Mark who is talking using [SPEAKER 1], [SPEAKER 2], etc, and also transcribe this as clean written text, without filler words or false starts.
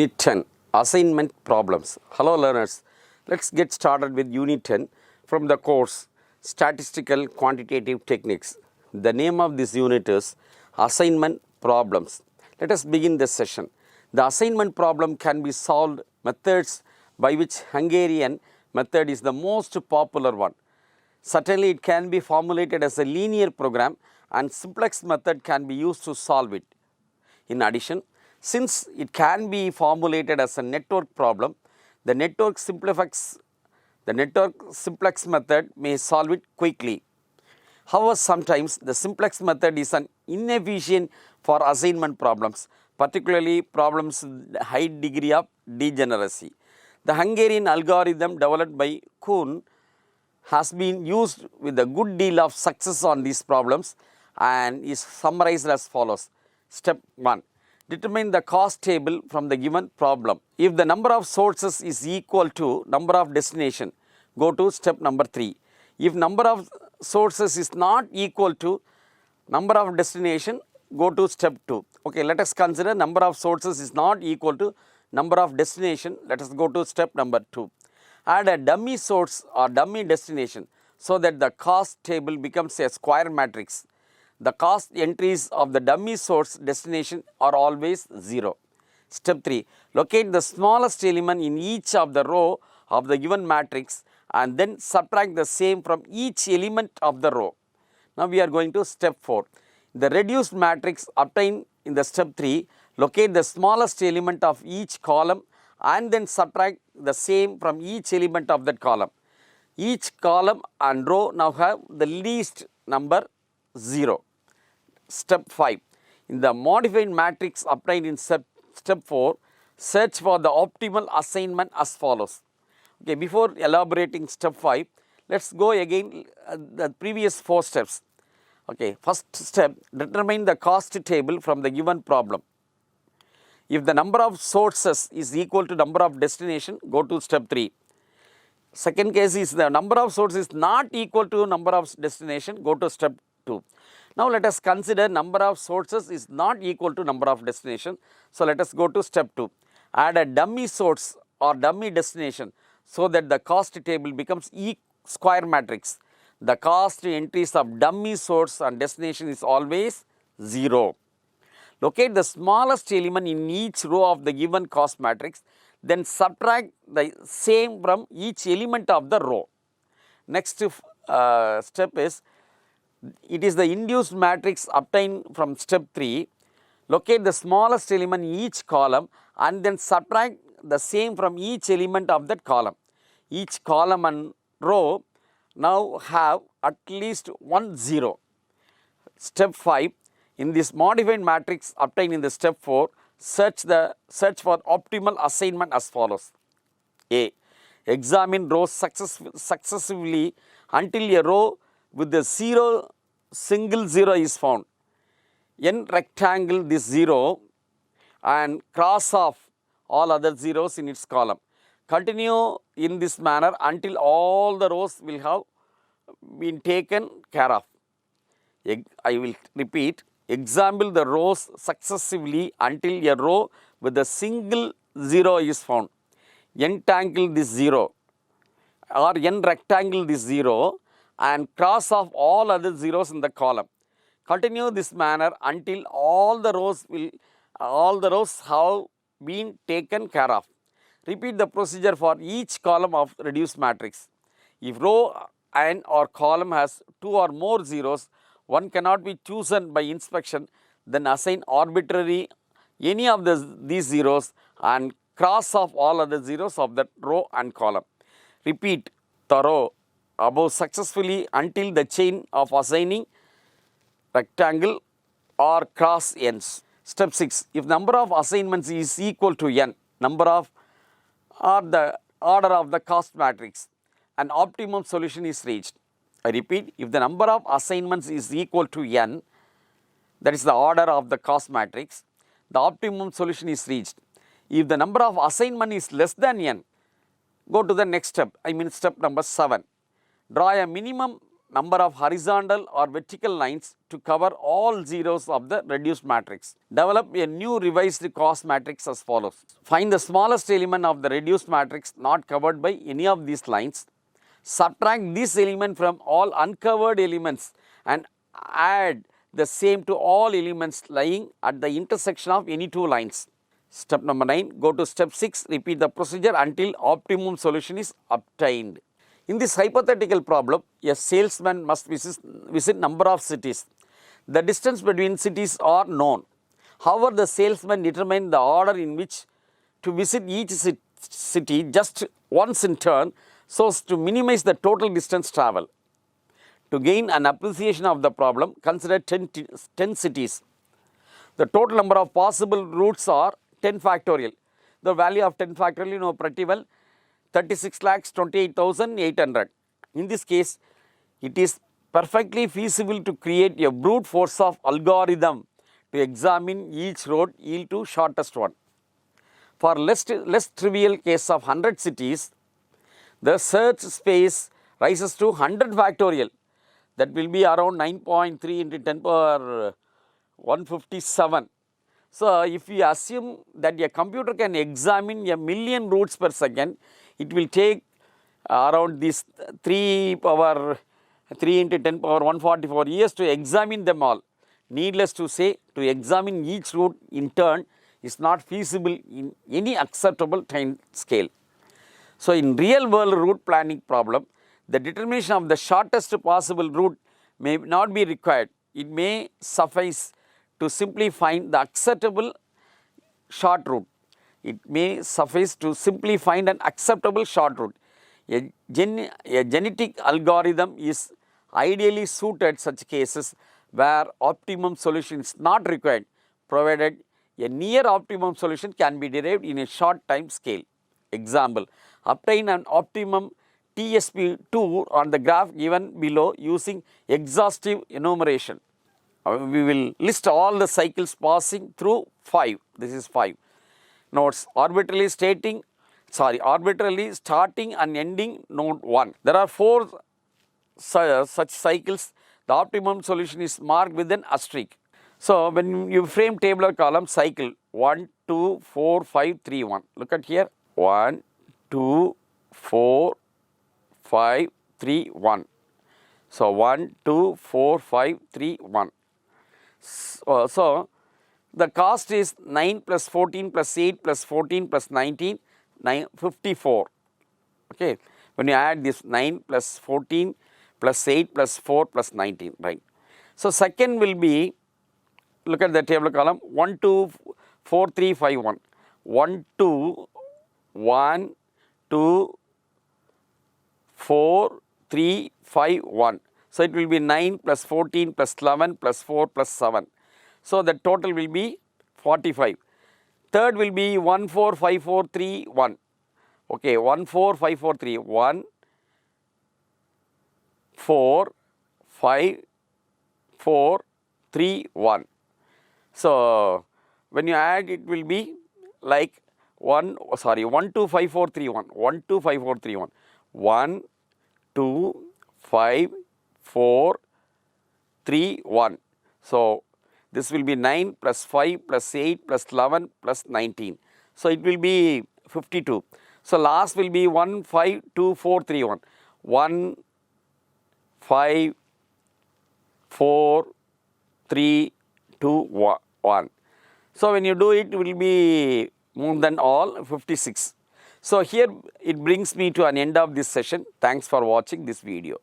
[SPEAKER 1] Unit 10 Assignment Problems. Hello learners, let's get started with Unit 10 from the course Statistical Quantitative Techniques. The name of this unit is Assignment Problems. Let us begin this session. The assignment problem can be solved methods by which Hungarian method is the most popular one. Certainly it can be formulated as a linear program and simplex method can be used to solve it. In addition, since it can be formulated as a network problem, the network simplex method may solve it quickly. However, sometimes the simplex method is an inefficient for assignment problems, particularly problems with high degree of degeneracy. The Hungarian algorithm developed by Kuhn has been used with a good deal of success on these problems and is summarized as follows. Step 1. Determine the cost table from the given problem. If the number of sources is equal to number of destination, go to step number 3. If number of sources is not equal to number of destination, go to step 2. Okay, let us consider number of sources is not equal to number of destination. Let us go to step number 2. Add a dummy source or dummy destination so that the cost table becomes a square matrix. The cost entries of the dummy source destination are always 0. Step 3. Locate the smallest element in each of the row of the given matrix and then subtract the same from each element of the row. Now we are going to step 4. The reduced matrix obtained in the step 3, locate the smallest element of each column and then subtract the same from each element of that column. Each column and row now have the least number 0. Step 5. In the modified matrix obtained in step 4, search for the optimal assignment as follows. Okay, before elaborating step 5, let's go again the previous 4 steps. Okay, first step, determine the cost table from the given problem. If the number of sources is equal to number of destination, go to step 3. Second case is the number of sources is not equal to number of destination, go to step 2. Now let us consider number of sources is not equal to number of destination. So let us go to step 2. Add a dummy source or dummy destination so that the cost table becomes square matrix. The cost entries of dummy source and destination is always 0. Locate the smallest element in each row of the given cost matrix, then subtract the same from each element of the row. Next step is, it is the induced matrix obtained from step 3. Locate the smallest element in each column and then subtract the same from each element of that column. Each column and row now have at least one 0. Step 5. In this modified matrix obtained in the step 4, search for optimal assignment as follows. A. Examine rows successively until a row with the single 0 is found. N rectangle this 0 and cross off all other zeros in its column. Continue in this manner until all the rows will have been taken care of. I will repeat. Examine the rows successively until a row with a single 0 is found. Entangle this 0 or n rectangle this 0 and cross off all other zeros in the column. Continue this manner until all the rows have been taken care of. Repeat the procedure for each column of reduced matrix. If row and or column has 2 or more zeros, one cannot be chosen by inspection, then assign arbitrary any of these zeros and cross off all other zeros of that row and column. Repeat the row above successfully until the chain of assigning rectangle or cross ends. Step 6. If number of assignments is equal to n, number of or the order of the cost matrix, an optimum solution is reached. I repeat, if the number of assignments is equal to n, that is the order of the cost matrix, the optimum solution is reached. If the number of assignment is less than n, go to the next step, step number 7. Draw a minimum number of horizontal or vertical lines to cover all zeros of the reduced matrix. Develop a new revised cost matrix as follows. Find the smallest element of the reduced matrix not covered by any of these lines. Subtract this element from all uncovered elements and add the same to all elements lying at the intersection of any two lines. Step number 9, go to step 6, repeat the procedure until optimum solution is obtained. In this hypothetical problem, a salesman must visit number of cities. The distance between cities are known. However, the salesman determines the order in which to visit each city just once in turn so as to minimize the total distance travel. To gain an appreciation of the problem, consider 10 cities. The total number of possible routes are 10 factorial. The value of 10 factorial you know pretty well, 36,28,800. In this case, it is perfectly feasible to create a brute force of algorithm to examine each road yield to shortest one. For less trivial case of 100 cities, the search space rises to 100 factorial. That will be around 9.3 into 10 power 157. So, if we assume that a computer can examine a million routes per second, it will take around this 3 into 10 power 144 years to examine them all. Needless to say, to examine each route in turn is not feasible in any acceptable time scale. So, in real world route planning problem, the determination of the shortest possible route may not be required. It may suffice to simply find the acceptable short route. It may suffice to simply find an acceptable short route. A genetic algorithm is ideally suited such cases where optimum solution is not required, provided a near optimum solution can be derived in a short time scale. Example, obtain an optimum TSP2 on the graph given below using exhaustive enumeration. We will list all the cycles passing through 5. This is 5. Notes, arbitrarily starting and ending node 1. There are 4 such cycles. The optimum solution is marked with an asterisk. So, when you frame tabular column cycle 1, 2, 4, 5, 3, 1. Look at here 1, 2, 4, 5, 3, 1. So, 1, 2, 4, 5, 3, 1. So, the cost is 9 plus 14 plus 8 plus 14 plus 19, 54. Okay. When you add this 9 plus 14 plus 8 plus 4 plus 19, right. So, second will be, look at the table column 1, 2, 4, 3, 5, 1. 1, 2, 1, 2, 4, 3, 5, 1. So, it will be 9 plus 14 plus 11 plus 4 plus 7. So, the total will be 45. Third will be 1, 4, 5, 4, 3, 1. Okay, 1, 4, 5, 4, 3, 1, 4, 5, 4, 3, 1. So, when you add it will be like 1, 2, 5, 4, 3, 1. 1, 2, 5, 4, 3, 1. 1, 2, 5, 4, 3, 1. So, this will be 9 plus 5 plus 8 plus 11 plus 19. So, it will be 52. So, last will be 1, 5, 2, 4, 3, 1. 1, 5, 4, 3, 2, 1. So, when you do it, it will be more than all 56. So, here it brings me to an end of this session. Thanks for watching this video.